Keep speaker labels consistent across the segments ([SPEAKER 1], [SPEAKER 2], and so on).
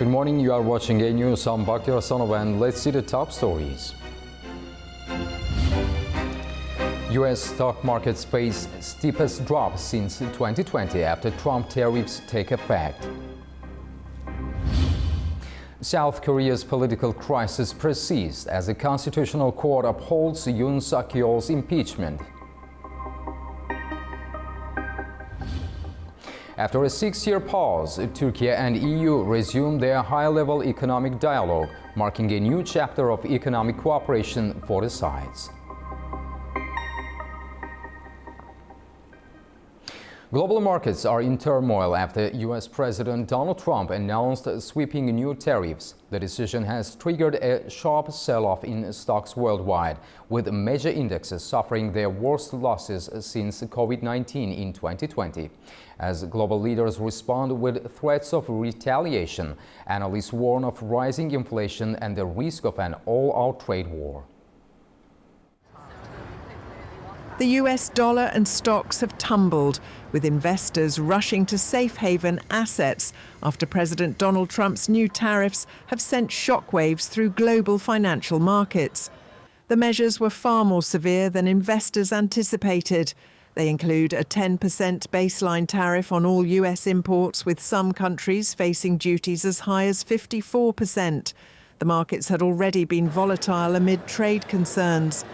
[SPEAKER 1] Good morning, you are watching A News. I'm Bakhtiar Sanov, and let's see the top stories. U.S. stock markets face steepest drop since 2020 after Trump tariffs take effect. South Korea's political crisis persists as the Constitutional Court upholds Yoon Suk-yeol's impeachment. After a 6-year pause, Turkey and EU resumed their high-level economic dialogue, marking a new chapter of economic cooperation for the sides. Global markets are in turmoil after U.S. President Donald Trump announced sweeping new tariffs. The decision has triggered a sharp sell-off in stocks worldwide, with major indexes suffering their worst losses since COVID-19 in 2020. As global leaders respond with threats of retaliation, analysts warn of rising inflation and the risk of an all-out trade war.
[SPEAKER 2] The US dollar and stocks have tumbled, with investors rushing to safe haven assets after President Donald Trump's new tariffs have sent shockwaves through global financial markets. The measures were far more severe than investors anticipated. They include a 10% baseline tariff on all US imports, with some countries facing duties as high as 54%. The markets had already been volatile amid trade concerns.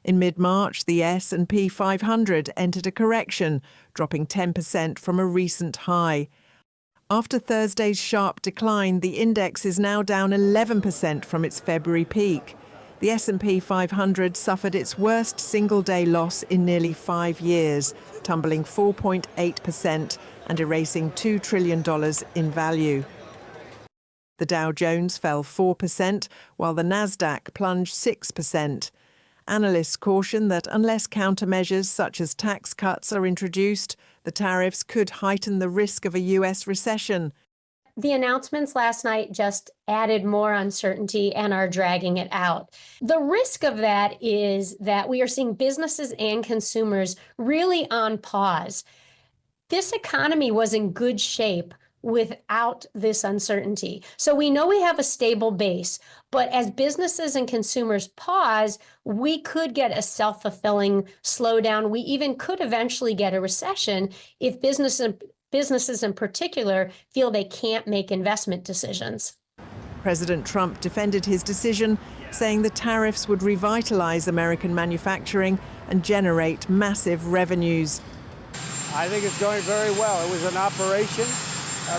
[SPEAKER 2] In mid-March, the S&P 500 entered a correction, dropping 10% from a recent high. After Thursday's sharp decline, the index is now down 11% from its February peak. The S&P 500 suffered its worst single-day loss in nearly 5 years, tumbling 4.8% and erasing $2 trillion in value. The Dow Jones fell 4%, while the Nasdaq plunged 6%. Analysts caution that unless countermeasures such as tax cuts are introduced, the tariffs could heighten the risk of a U.S. recession.
[SPEAKER 3] The announcements last night just added more uncertainty and are dragging it out. The risk of that is that we are seeing businesses and consumers really on pause. This economy was in good shape without this uncertainty. So we know we have a stable base, but as businesses and consumers pause, we could get a self-fulfilling slowdown. We even could eventually get a recession if businesses in particular feel they can't make investment decisions.
[SPEAKER 2] President Trump defended his decision, saying the tariffs would revitalize American manufacturing and generate massive revenues.
[SPEAKER 4] I think it's going very well. It was an operation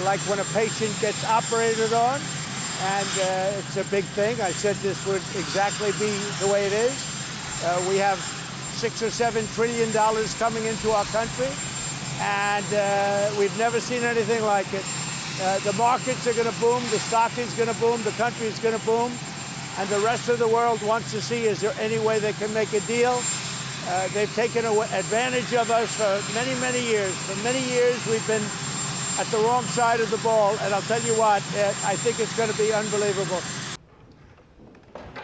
[SPEAKER 4] like when a patient gets operated on, and it's a big thing. I said this would exactly be the way it is. We have $6 or $7 trillion coming into our country, and we've never seen anything like it. The markets are going to boom, the stock is going to boom, the country is going to boom, and the rest of the world wants to see, is there any way they can make a deal? They've taken advantage of us for many, many years. For many years, we've been at the wrong side of the ball, and I'll tell you what, I think it's going to be unbelievable.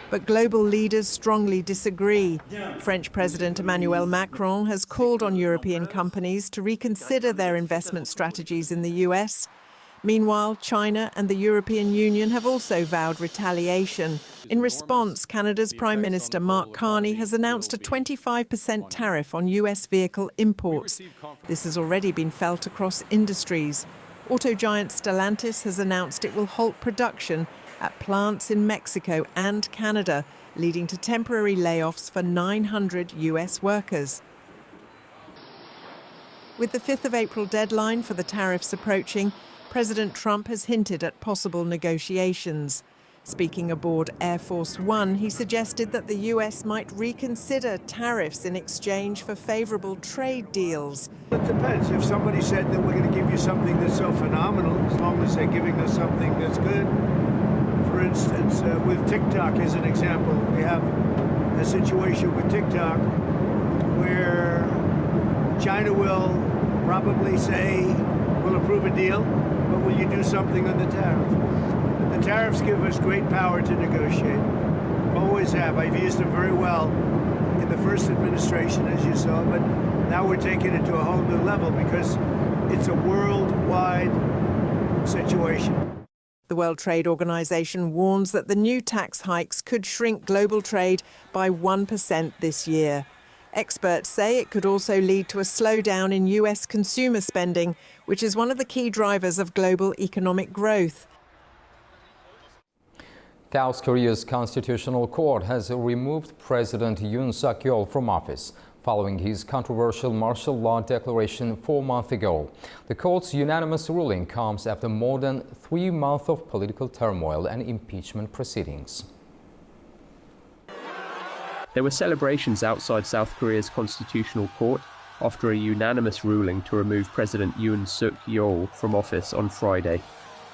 [SPEAKER 2] But global leaders strongly disagree. French President Emmanuel Macron has called on European companies to reconsider their investment strategies in the US. Meanwhile, China and the European Union have also vowed retaliation. In response, Canada's Prime Minister Mark Carney has announced a 25% tariff on US vehicle imports. This has already been felt across industries. Auto giant Stellantis has announced it will halt production at plants in Mexico and Canada, leading to temporary layoffs for 900 US workers. With the 5th of April deadline for the tariffs approaching, President Trump has hinted at possible negotiations. Speaking aboard Air Force One, he suggested that the US might reconsider tariffs in exchange for favorable trade deals.
[SPEAKER 5] It depends. If somebody said that we're going to give you something that's so phenomenal, as long as they're giving us something that's good. For instance, with TikTok as an example, we have a situation with TikTok where China will probably say, we'll approve a deal, but will you do something on the tariff? The tariffs give us great power to negotiate. Always have. I've used them very well in the first administration, as you saw, but now we're taking it to a whole new level because it's a worldwide situation.
[SPEAKER 2] The World Trade Organization warns that the new tax hikes could shrink global trade by 1% this year. Experts say it could also lead to a slowdown in US consumer spending, which is one of the key drivers of global economic growth.
[SPEAKER 1] South Korea's Constitutional Court has removed President Yoon Suk-yeol from office following his controversial martial law declaration 4 months ago. The court's unanimous ruling comes after more than 3 months of political turmoil and impeachment proceedings.
[SPEAKER 6] There were celebrations outside South Korea's Constitutional Court after a unanimous ruling to remove President Yoon Suk-yeol from office on Friday.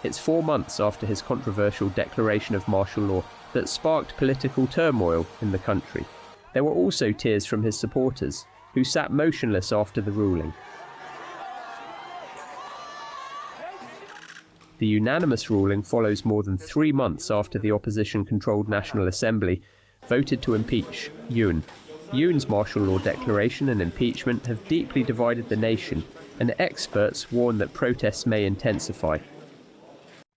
[SPEAKER 6] It's 4 months after his controversial declaration of martial law that sparked political turmoil in the country. There were also tears from his supporters, who sat motionless after the ruling. The unanimous ruling follows more than 3 months after the opposition-controlled National Assembly voted to impeach Yoon. Yoon's martial law declaration and impeachment have deeply divided the nation, and experts warn that protests may intensify.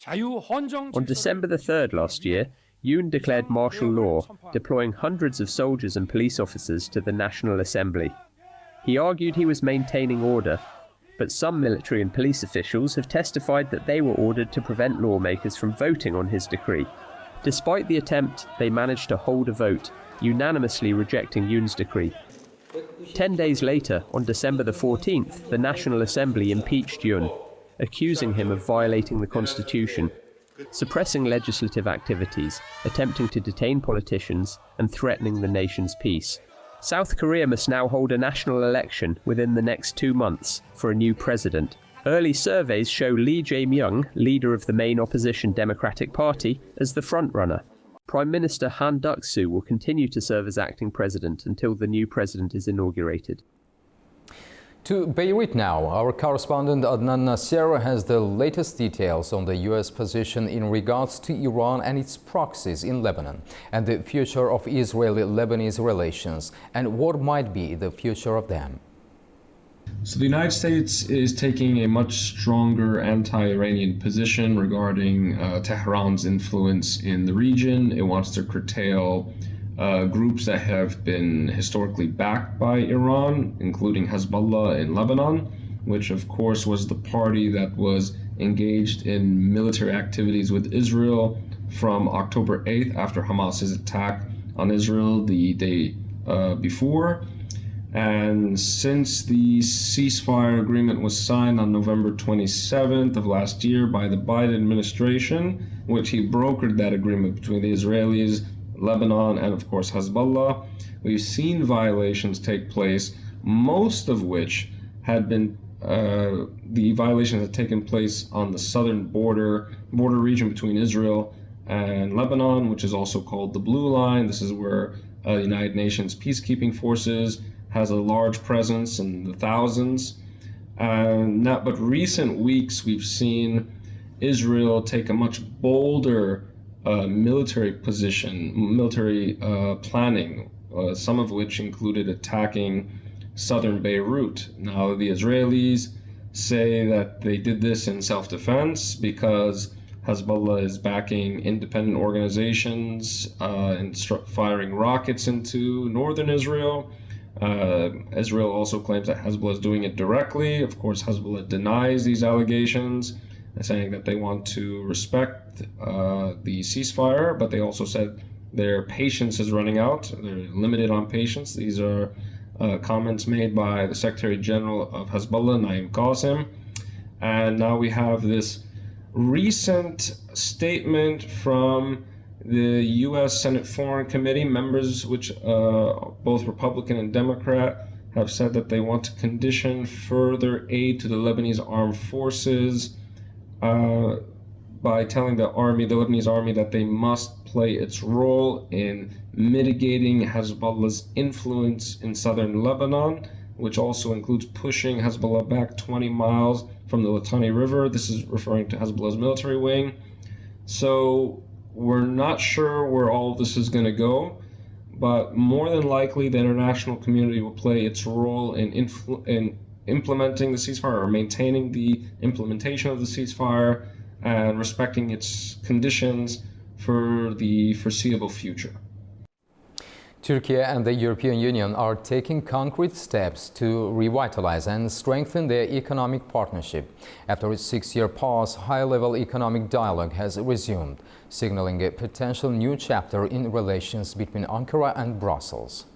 [SPEAKER 6] On December the 3rd last year, Yoon declared martial law, deploying hundreds of soldiers and police officers to the National Assembly. He argued he was maintaining order, but some military and police officials have testified that they were ordered to prevent lawmakers from voting on his decree. Despite the attempt, they managed to hold a vote, unanimously rejecting Yoon's decree. 10 days later, on December the 14th, the National Assembly impeached Yoon, accusing him of violating the constitution, suppressing legislative activities, attempting to detain politicians, and threatening the nation's peace. South Korea must now hold a national election within the next 2 months for a new president. Early surveys show Lee Jae-myung, leader of the main opposition Democratic Party, as the frontrunner. Prime Minister Han Duck-soo will continue to serve as acting president until the new president is inaugurated.
[SPEAKER 1] To Beirut now, our correspondent Adnan Nasser has the latest details on the U.S. position in regards to Iran and its proxies in Lebanon, and the future of Israeli-Lebanese relations, and what might be the future of them.
[SPEAKER 7] So the United States is taking a much stronger anti-Iranian position regarding Tehran's influence in the region. It wants to curtail groups that have been historically backed by Iran, including Hezbollah in Lebanon, which of course was the party that was engaged in military activities with Israel from October 8th after Hamas's attack on Israel the day before. And since the ceasefire agreement was signed on November 27th of last year by the Biden administration, which he brokered that agreement between the Israelis, Lebanon, and of course Hezbollah, we've seen violations take place, most of which had been the violations had taken place on the southern border region between Israel and Lebanon, which is also called the Blue Line. This is where the United Nations peacekeeping forces has a large presence in the thousands. But recent weeks we've seen Israel take a much bolder military planning, some of which included attacking southern Beirut. Now, the Israelis say that they did this in self-defense because Hezbollah is backing independent organizations and firing rockets into northern Israel. Israel also claims that Hezbollah is doing it directly. Of course, Hezbollah denies these allegations, saying that they want to respect the ceasefire, but they also said their patience is running out. They're limited on patience. These are comments made by the Secretary General of Hezbollah, Naim Qassem. And now we have this recent statement from the U.S. Senate Foreign Committee members, which both Republican and Democrat, have said that they want to condition further aid to the Lebanese armed forces by telling the Lebanese army that they must play its role in mitigating Hezbollah's influence in southern Lebanon, which also includes pushing Hezbollah back 20 miles from the Litani River. This is referring to Hezbollah's military wing. So we're not sure where all of this is going to go, but more than likely the international community will play its role in implementing the ceasefire or maintaining the implementation of the ceasefire. and respecting its conditions for the foreseeable future.
[SPEAKER 1] Turkey and the European Union are taking concrete steps to revitalize and strengthen their economic partnership. After a 6-year pause, high-level economic dialogue has resumed, signaling a potential new chapter in relations between Ankara and Brussels.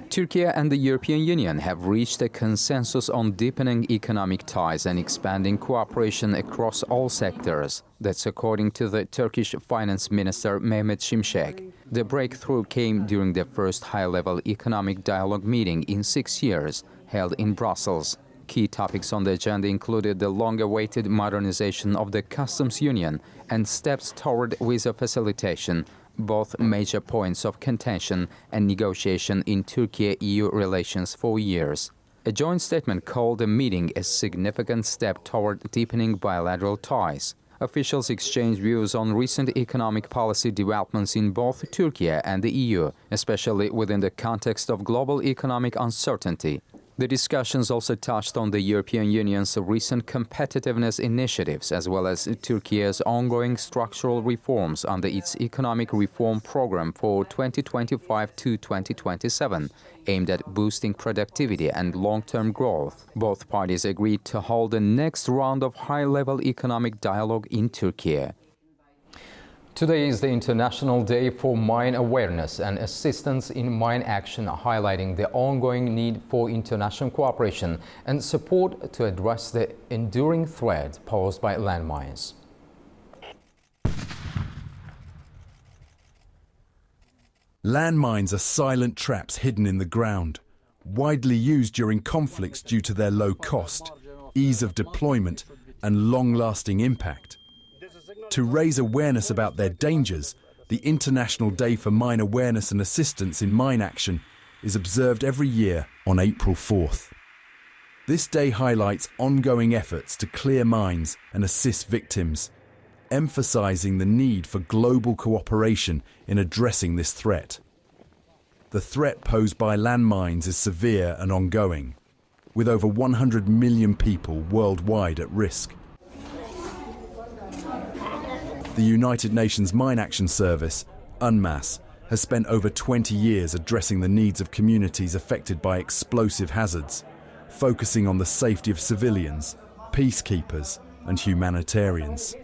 [SPEAKER 1] Turkey and the European Union have reached a consensus on deepening economic ties and expanding cooperation across all sectors. That's according to the Turkish Finance Minister Mehmet Şimşek. The breakthrough came during the first high-level economic dialogue meeting in 6 years, held in Brussels. Key topics on the agenda included the long-awaited modernization of the customs union and steps toward visa facilitation, both major points of contention and negotiation in Turkey-EU relations for years. A joint statement called the meeting a significant step toward deepening bilateral ties. Officials exchanged views on recent economic policy developments in both Turkey and the EU, especially within the context of global economic uncertainty. The discussions also touched on the European Union's recent competitiveness initiatives as well as Turkey's ongoing structural reforms under its economic reform program for 2025 to 2027, aimed at boosting productivity and long-term growth. Both parties agreed to hold the next round of high-level economic dialogue in Turkey. Today is the International Day for Mine Awareness and Assistance in Mine Action, highlighting the ongoing need for international cooperation and support to address the enduring threat posed by landmines.
[SPEAKER 8] Landmines are silent traps hidden in the ground, widely used during conflicts due to their low cost, ease of deployment, and long-lasting impact. To raise awareness about their dangers, the International Day for Mine Awareness and Assistance in Mine Action is observed every year on April 4th. This day highlights ongoing efforts to clear mines and assist victims, emphasizing the need for global cooperation in addressing this threat. The threat posed by landmines is severe and ongoing, with over 100 million people worldwide at risk. The United Nations Mine Action Service, UNMAS, has spent over 20 years addressing the needs of communities affected by explosive hazards, focusing on the safety of civilians, peacekeepers, and humanitarians.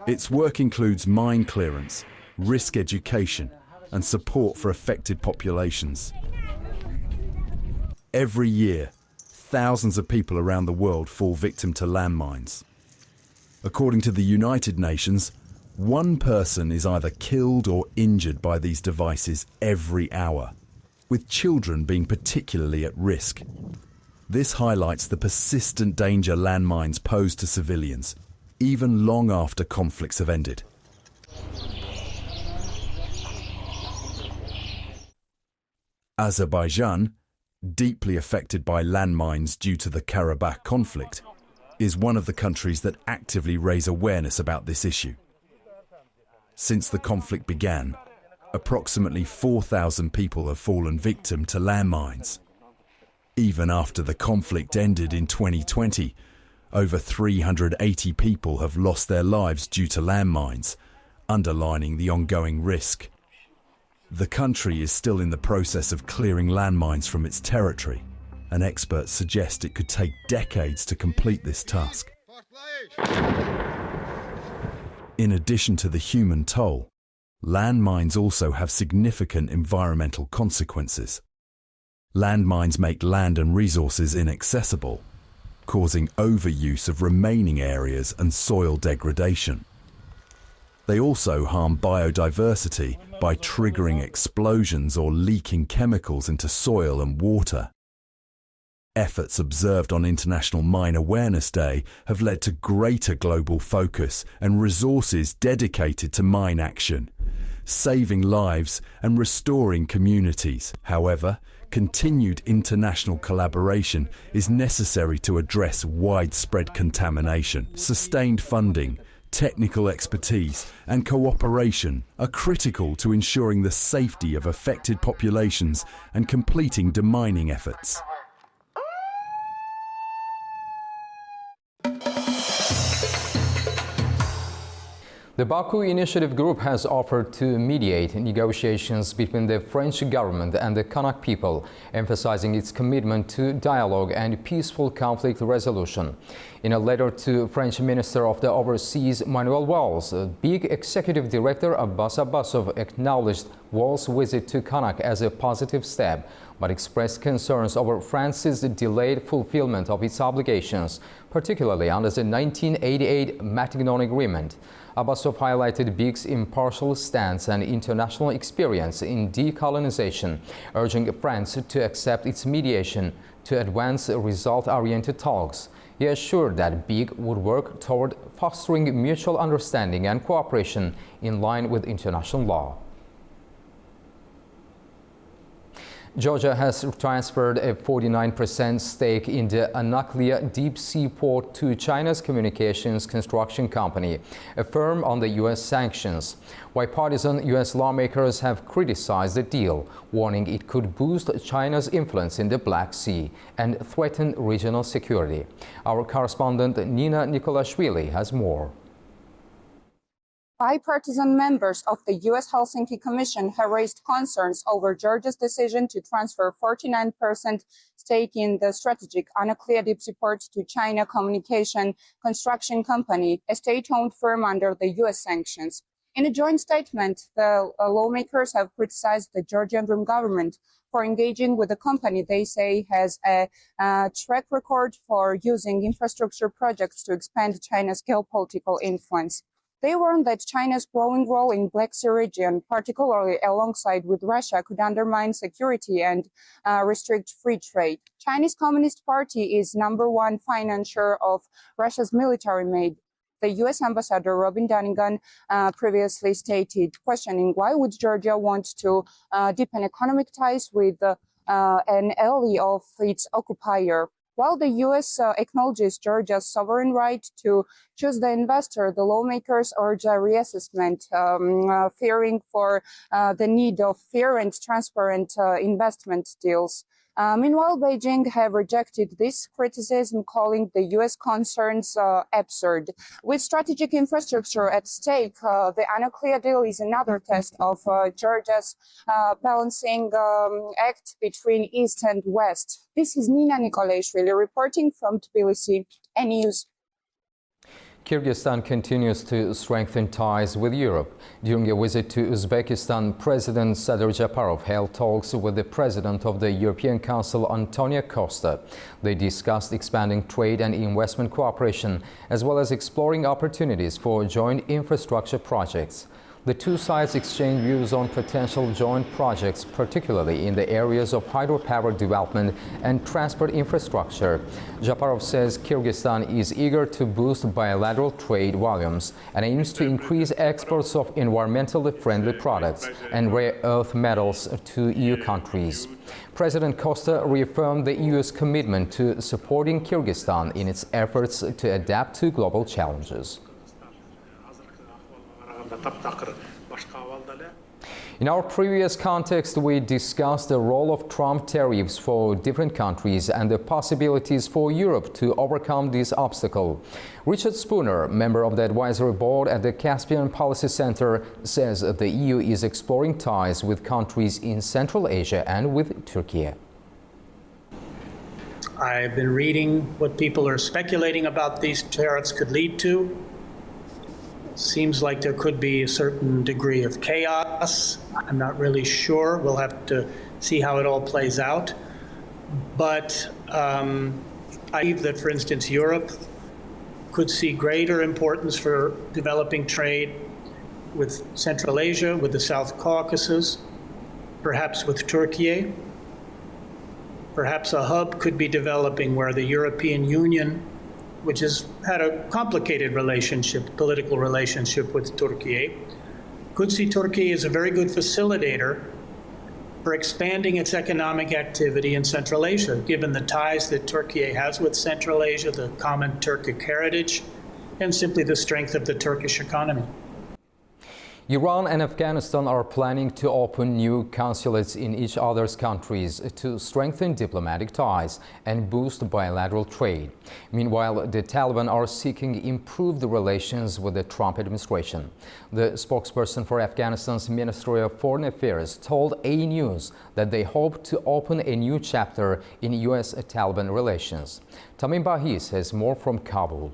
[SPEAKER 8] Its work includes mine clearance, risk education, and support for affected populations. Every year, thousands of people around the world fall victim to landmines. According to the United Nations, one person is either killed or injured by these devices every hour, with children being particularly at risk. This highlights the persistent danger landmines pose to civilians, even long after conflicts have ended. Azerbaijan, deeply affected by landmines due to the Karabakh conflict, is one of the countries that actively raise awareness about this issue. Since the conflict began, approximately 4,000 people have fallen victim to landmines. Even after the conflict ended in 2020, over 380 people have lost their lives due to landmines, underlining the ongoing risk. The country is still in the process of clearing landmines from its territory, and experts suggest it could take decades to complete this task. In addition to the human toll, landmines also have significant environmental consequences. Landmines make land and resources inaccessible, causing overuse of remaining areas and soil degradation. They also harm biodiversity by triggering explosions or leaking chemicals into soil and water. Efforts observed on International Mine Awareness Day have led to greater global focus and resources dedicated to mine action, saving lives and restoring communities. However, continued international collaboration is necessary to address widespread contamination. Sustained funding, technical expertise, and cooperation are critical to ensuring the safety of affected populations and completing demining efforts.
[SPEAKER 1] The Baku Initiative Group has offered to mediate negotiations between the French government and the Kanak people, emphasizing its commitment to dialogue and peaceful conflict resolution. In a letter to French Minister of the Overseas Manuel Valls, big Executive Director Abbas Abbasov acknowledged Valls' visit to Kanak as a positive step, but expressed concerns over France's delayed fulfillment of its obligations, particularly under the 1988 Matignon Agreement. Abbasov highlighted BIG's impartial stance and international experience in decolonization, urging France to accept its mediation to advance result-oriented talks. He assured that BIG would work toward fostering mutual understanding and cooperation in line with international law. Georgia has transferred a 49% stake in the Anaklia deep sea port to China's communications construction company, a firm under U.S. sanctions. Bipartisan U.S. lawmakers have criticized the deal, warning it could boost China's influence in the Black Sea and threaten regional security. Our correspondent Nina Nikolashvili has more.
[SPEAKER 9] Bipartisan members of the U.S. Helsinki Commission have raised concerns over Georgia's decision to transfer 49% stake in the strategic Anaklia deep sea port to China Communication Construction Company, a state-owned firm under the U.S. sanctions. In a joint statement, the lawmakers have criticized the Georgian Dream government for engaging with a company they say has a track record for using infrastructure projects to expand China's geopolitical influence. They warned that China's growing role in Black Sea region, particularly alongside with Russia, could undermine security and restrict free trade. Chinese Communist Party is #1 financier of Russia's military aid. The U.S. Ambassador Robin Dunnigan previously stated, questioning why would Georgia want to deepen economic ties with an ally of its occupier. While the U.S. acknowledges Georgia's sovereign right to choose the investor, the lawmakers urge a reassessment, fearing for the need of fair and transparent investment deals. Meanwhile, Beijing have rejected this criticism, calling the U.S. concerns absurd. With strategic infrastructure at stake, the Anaklia deal is another test of Georgia's balancing act between East and West. This is Nina Nikolashvili reporting from Tbilisi, News.
[SPEAKER 1] Kyrgyzstan continues to strengthen ties with Europe. During a visit to Uzbekistan, President Sadir Japarov held talks with the President of the European Council, Antonio Costa. They discussed expanding trade and investment cooperation, as well as exploring opportunities for joint infrastructure projects. The two sides exchanged views on potential joint projects, particularly in the areas of hydropower development and transport infrastructure. Japarov says Kyrgyzstan is eager to boost bilateral trade volumes and aims to increase exports of environmentally friendly products and rare earth metals to EU countries. President Costa reaffirmed the EU's commitment to supporting Kyrgyzstan in its efforts to adapt to global challenges. In our previous context, we discussed the role of Trump tariffs for different countries and the possibilities for Europe to overcome this obstacle. Richard Spooner, member of the advisory board at the Caspian Policy Center, says the EU is exploring ties with countries in Central Asia and with Turkey.
[SPEAKER 10] I've been reading what people are speculating about these tariffs could lead to. Seems like there could be a certain degree of chaos. I'm not really sure. We'll have to see how it all plays out. But I believe that, for instance, Europe could see greater importance for developing trade with Central Asia, with the South Caucasus, perhaps with Turkey. Perhaps a hub could be developing where the European Union, which has had a complicated relationship, political relationship with Turkey, could see Turkey as a very good facilitator for expanding its economic activity in Central Asia, given the ties that Turkey has with Central Asia, the common Turkic heritage, and simply the strength of the Turkish economy.
[SPEAKER 1] Iran and Afghanistan are planning to open new consulates in each other's countries to strengthen diplomatic ties and boost bilateral trade. Meanwhile, the Taliban are seeking improved relations with the Trump administration. The spokesperson for Afghanistan's Ministry of Foreign Affairs told A News that they hope to open a new chapter in U.S.-Taliban relations. Tamim Bahis has more from Kabul.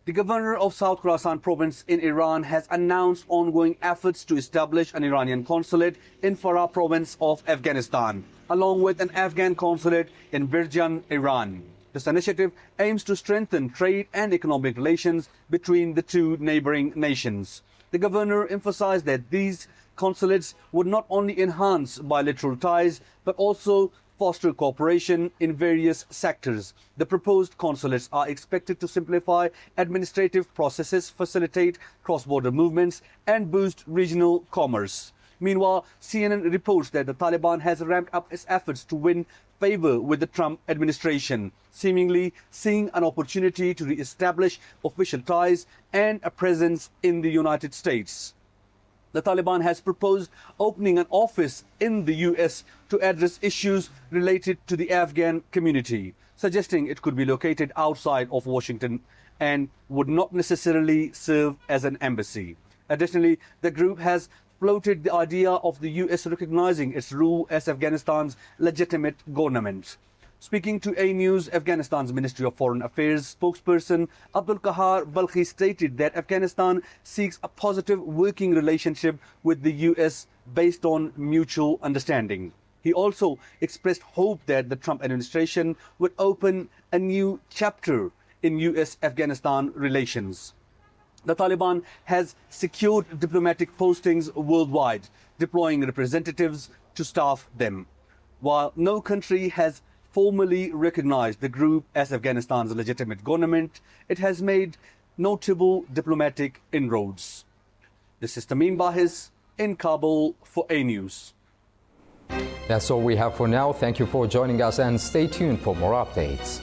[SPEAKER 11] The governor of South Khorasan province in Iran has announced ongoing efforts to establish an Iranian consulate in Farah province of Afghanistan, along with an Afghan consulate in Birjan, Iran. This initiative aims to strengthen trade and economic relations between the two neighboring nations. The governor emphasized that these consulates would not only enhance bilateral ties, but also foster cooperation in various sectors. The proposed consulates are expected to simplify administrative processes, facilitate cross-border movements, and boost regional commerce. Meanwhile, CNN reports that the Taliban has ramped up its efforts to win favor with the Trump administration, seemingly seeing an opportunity to re-establish official ties and a presence in the United States. The Taliban has proposed opening an office in the U.S. to address issues related to the Afghan community, suggesting it could be located outside of Washington and would not necessarily serve as an embassy. Additionally, the group has floated the idea of the U.S. recognizing its role as Afghanistan's legitimate government. Speaking to A News, Afghanistan's Ministry of Foreign Affairs spokesperson Abdul Kahar Balkhi stated that Afghanistan seeks a positive working relationship with the U.S. based on mutual understanding. He also expressed hope that the Trump administration would open a new chapter in U.S.-Afghanistan relations. The Taliban has secured diplomatic postings worldwide, deploying representatives to staff them. While no country has formally recognized the group as Afghanistan's legitimate government, it has made notable diplomatic inroads. This is Tamim Bahis in Kabul for A News.
[SPEAKER 1] That's all we have for now. Thank you for joining us and stay tuned for more updates.